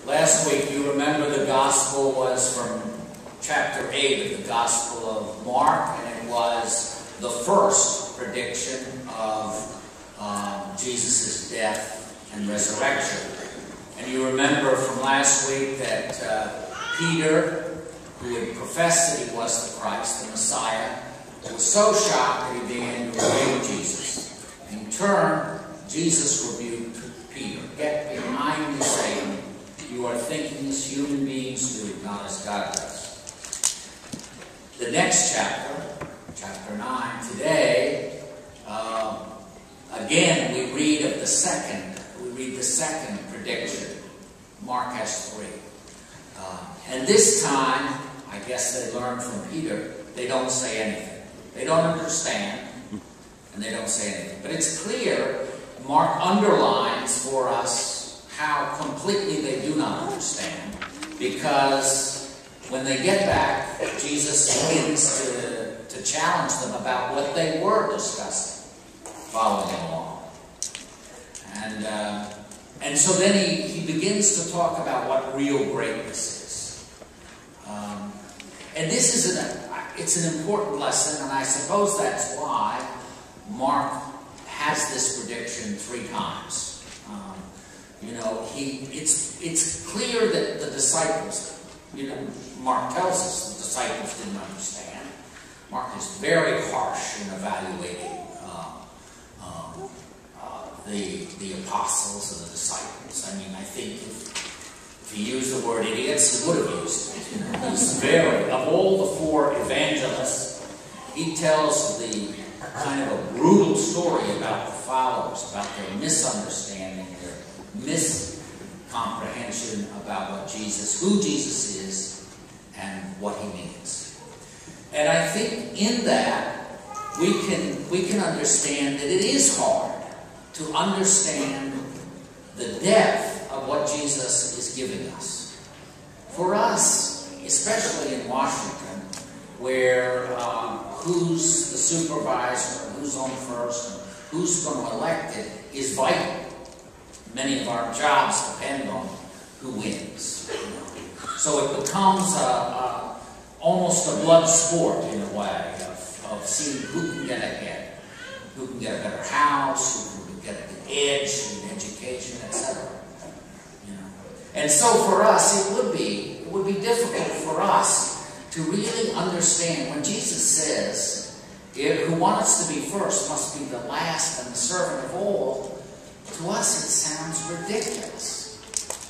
Last week, you remember the gospel was from chapter 8 of the Gospel of Mark, and it was the first prediction of Jesus' death and resurrection. And you remember from last week that Peter, who had professed that he was the Christ, the Messiah, was so shocked that he began to obey Jesus. In turn, Jesus rebuked Peter. "Get behind me, Satan. You are thinking as human beings do, not as God does." The next chapter, chapter 9, today, again we read of the second. We read the second prediction. Mark has 3. And this time, I guess they learned from Peter, they don't say anything. They don't understand, and they don't say anything. But it's clear, Mark underlines for us how completely they do not understand, because when they get back, Jesus begins to challenge them about what they were discussing, following along. And so then he begins to talk about what real greatness is. And this is it's an important lesson, and I suppose that's why Mark has this prediction 3 times. It's clear that the disciples, Mark tells us the disciples didn't understand. Mark is very harsh in evaluating the apostles and the disciples. I mean, I think if he used the word idiots, he would have used it. He's very, of all the 4 evangelists, he tells the kind of a brutal story about the followers, about their misunderstanding, their miscomprehension about who Jesus is and what he means. And I think in that we can understand that it is hard to understand the depth of what Jesus is giving us. For us, especially in Washington, where who's the supervisor, who's on first, and who's going to elect it is vital. Many of our jobs depend on who wins. So it becomes almost a blood sport in a way of seeing who can get ahead, who can get a better house, who can get an edge in education, etc. And so for us, it would be difficult for us to really understand when Jesus says, "Who wants to be first must be the last and the servant of all." To us, it sounds ridiculous,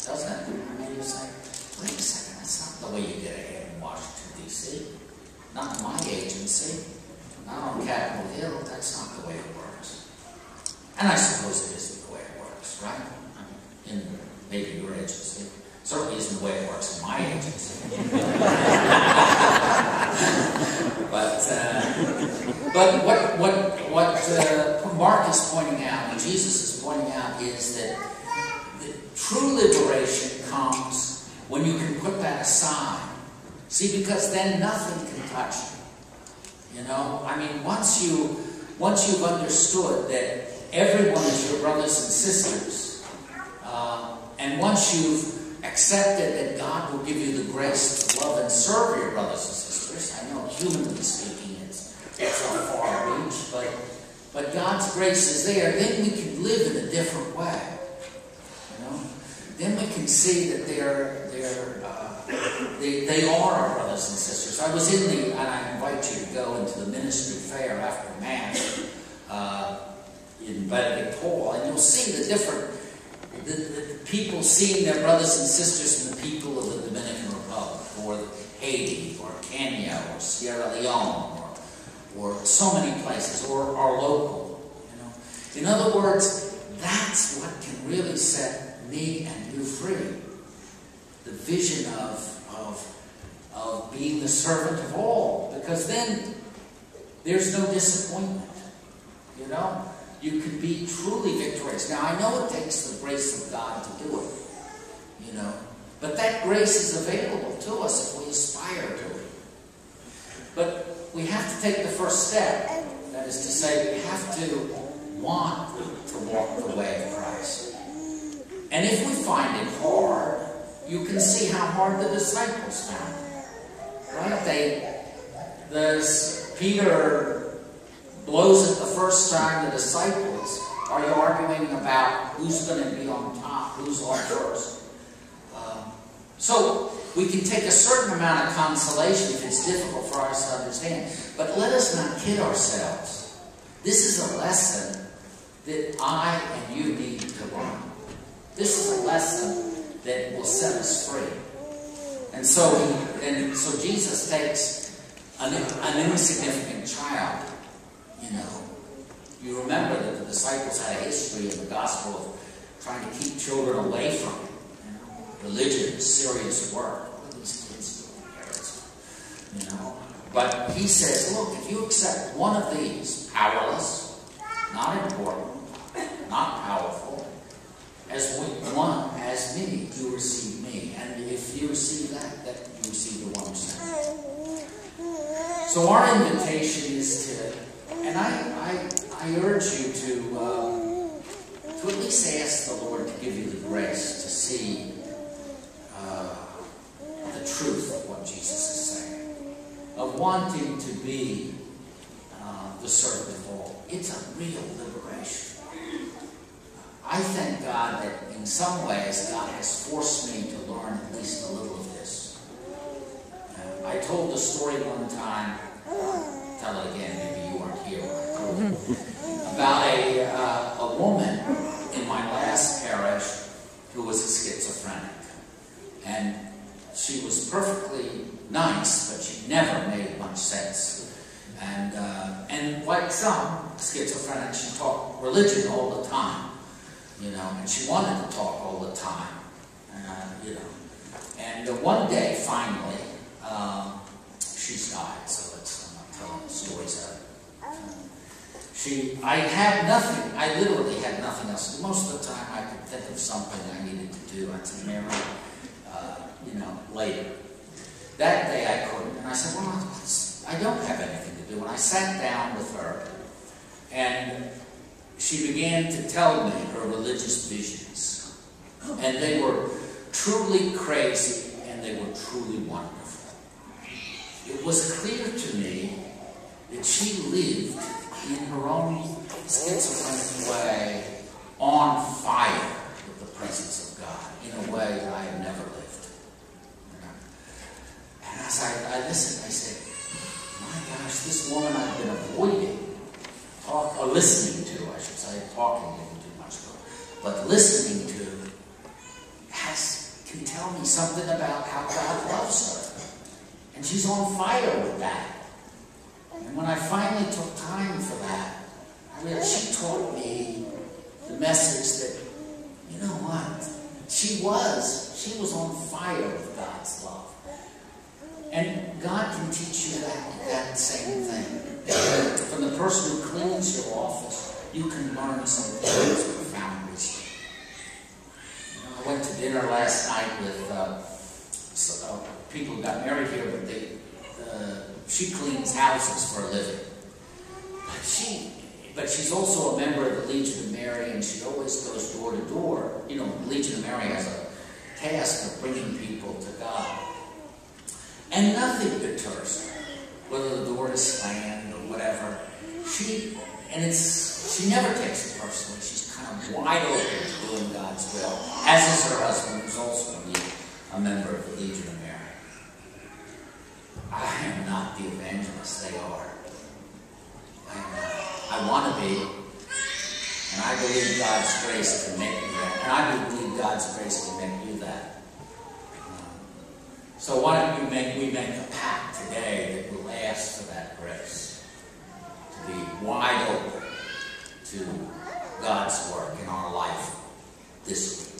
doesn't it? I mean, you say, "Wait a second, that's not the way you get ahead in Washington, D.C. Not in my agency, not on Capitol Hill. That's not the way it works." And I suppose it isn't the way it works, right? I mean, in maybe your agency. Certainly isn't the way it works in my agency. But what Mark is pointing out, and Jesus is pointing out, is that the true liberation comes when you can put that aside. See, because then nothing can touch you. I mean, once you've understood that everyone is your brothers and sisters, and once you've accepted that God will give you the grace to love and serve your brothers and sisters, I know humanly speaking it's a far reach, but God's grace is there, then we can live in a different way. Then we can see that they are our brothers and sisters. I was and I invite you to go into the ministry fair after Mass in Benedict Hall, and you'll see the people seeing their brothers and sisters in the people of the Dominican Republic, or Haiti, or Kenya, or Sierra Leone, or so many places, or our local. In other words, that's what can really set me and you free. The vision of being the servant of all, because then there's no disappointment. You can be truly victorious. Now, I know it takes the grace of God to do it, but that grace is available to us if we aspire to it. But we have to take the first step. That is to say, we have to want to walk the way of Christ. And if we find it hard, you can see how hard the disciples found it. Right? Peter blows it the first time. The disciples are arguing about who's going to be on top, who's on first. So we can take a certain amount of consolation if it's difficult for us to understand. But let us not kid ourselves. This is a lesson that I and you need to learn. This is a lesson that will set us free. And so Jesus takes an insignificant child. You remember that the disciples had a history in the gospel of trying to keep children away from it. Religion is serious work. What are these kids doing here? But he says, look, if you accept one of these, powerless, not important, not powerful, as one, as me, you receive me. And if you receive that you receive the one who sent me. So our invitation is to, and I urge you to at least ask the Lord to give you the grace to see the truth of what Jesus is saying, of wanting to be the servant of all. It's a real liberation. I thank God that in some ways God has forced me to learn at least a little of this. I told the story one time, tell it again, maybe you weren't here when I told it, about a woman in my last parish who was a schizophrenic. And she was perfectly nice, but she never made much sense. And like some schizophrenics, she talked religion all the time, and she wanted to talk all the time, And one day, finally, she's died, so I'm not telling the stories of it. I literally had nothing else to do. Most of the time, I could think of something I needed to do. I'd say, Mary, later. That day I couldn't, and I said, well, I don't have anything to do. And I sat down with her, and she began to tell me her religious visions. And they were truly crazy, and they were truly wonderful. It was clear to me that she lived in her own schizophrenic way on fire with the presence of God in a way that I had never lived. And as I listened, I said, my gosh, this woman I've been avoiding, or listening to, I should say, talking didn't do much good, but listening to, can tell me something about how God loves her. And she's on fire with that. And when I finally took time for that, I realized she taught me the message that, you know what, she was on fire with God's love. And God can teach you that same thing. From the person who cleans your office, you can learn some profound wisdom. I went to dinner last night with people who got married here, but she cleans houses for a living. But she's also a member of the Legion of Mary, and she always goes door to door. The Legion of Mary has a task of bringing people to God. And nothing deters her, whether the door is slammed or whatever. She never takes it personally. She's kind of wide open to doing God's will, as is her husband, who's also a member of the Legion of Mary. I am not the evangelist they are. I am not. I want to be, and I believe God's grace can make me that. And I believe God's grace can make you that. So why don't we make a pact today that will ask for that grace, to be wide open to God's work in our life this week.